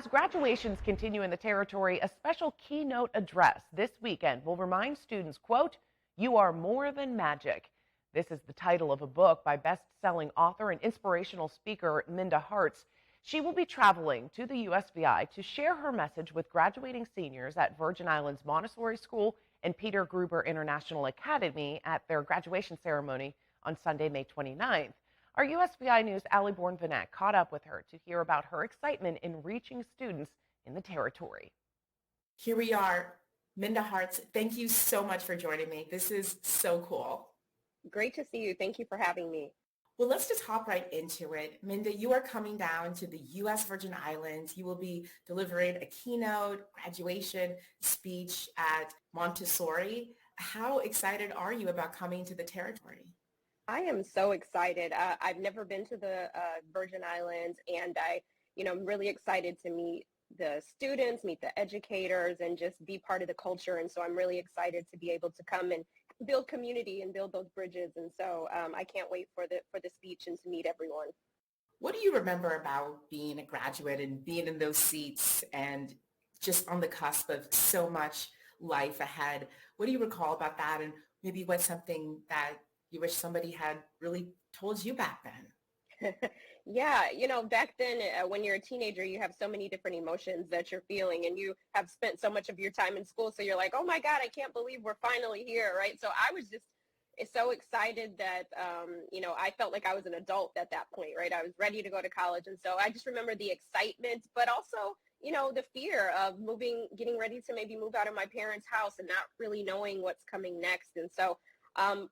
As graduations continue in the territory, a special keynote address this weekend will remind students, quote, "You are more than magic." This is the title of a book by best-selling author and inspirational speaker Minda Harts. She will be traveling to the USVI to share her message with graduating seniors at Virgin Islands Montessori School and Peter Gruber International Academy at their graduation ceremony on Sunday, May 29th. Our USVI News' Allie Bourne-Vanak caught up with her to hear about her excitement in reaching students in the territory. Here we are. Minda Harts, thank you so much for joining me. This is so cool. Great to see you. Thank you for having me. Well, let's just hop right into it. Minda, you are coming down to the U.S. Virgin Islands. You will be delivering a keynote graduation speech at Montessori. How excited are you about coming to the territory? I am so excited. I've never been to the Virgin Islands, and I'm really excited to meet the students, meet the educators, and just be part of the culture. And so I'm really excited to be able to come and build community and build those bridges. And so I can't wait for the speech and to meet everyone. What do you remember about being a graduate and being in those seats and just on the cusp of so much life ahead? What do you recall about that, and maybe what's something that you wish somebody had really told you back then? Yeah, back then when you're a teenager, you have so many different emotions that you're feeling, and you have spent so much of your time in school. So you're like, oh my God, I can't believe we're finally here, right? So I was just so excited that, I felt like I was an adult at that point, right? I was ready to go to college. And so I just remember the excitement, but also, the fear of getting ready to maybe move out of my parents' house and not really knowing what's coming next. And so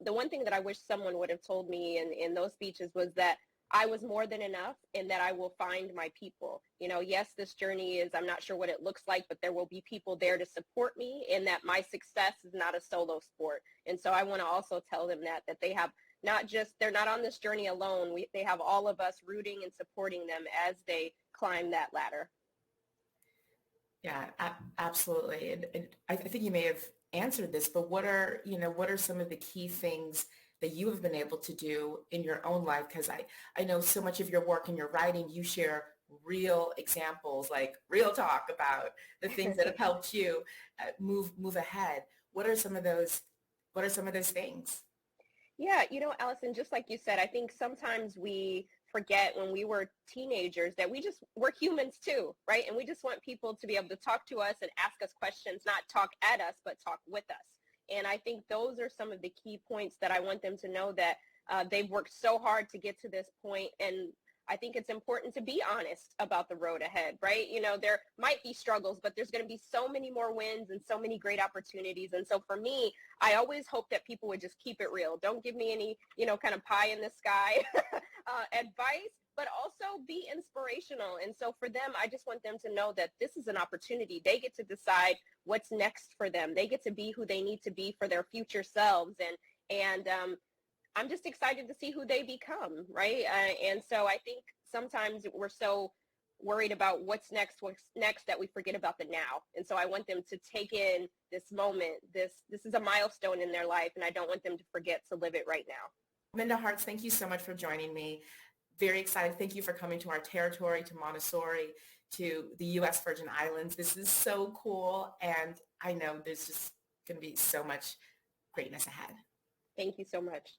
the one thing that I wish someone would have told me in those speeches was that I was more than enough and that I will find my people. Yes, this journey is, I'm not sure what it looks like, but there will be people there to support me, and that my success is not a solo sport. And so I want to also tell them that they have they're not on this journey alone. They have all of us rooting and supporting them as they climb that ladder. Yeah, absolutely. And I think you may have answered this, but what are some of the key things that you have been able to do in your own life? Because I know so much of your work and your writing, you share real examples, like real talk about the things that have helped you move ahead. What are some of those things? Yeah, Allison, just like you said, I think sometimes we forget when we were teenagers that we're humans too, right? And we just want people to be able to talk to us and ask us questions, not talk at us, but talk with us. And I think those are some of the key points that I want them to know, that they've worked so hard to get to this point. And I think it's important to be honest about the road ahead, right? There might be struggles, but there's going to be so many more wins and so many great opportunities. And so for me, I always hope that people would just keep it real. Don't give me any, kind of pie in the sky advice, but also be inspirational. And so for them, I just want them to know that this is an opportunity. They get to decide what's next for them. They get to be who they need to be for their future selves. And I'm just excited to see who they become, right? And so I think sometimes we're so worried about what's next that we forget about the now. And so I want them to take in this moment. This is a milestone in their life, and I don't want them to forget to live it right now. Minda Harts, thank you so much for joining me. Very excited. Thank you for coming to our territory, to Montessori, to the U.S. Virgin Islands. This is so cool, and I know there's just going to be so much greatness ahead. Thank you so much.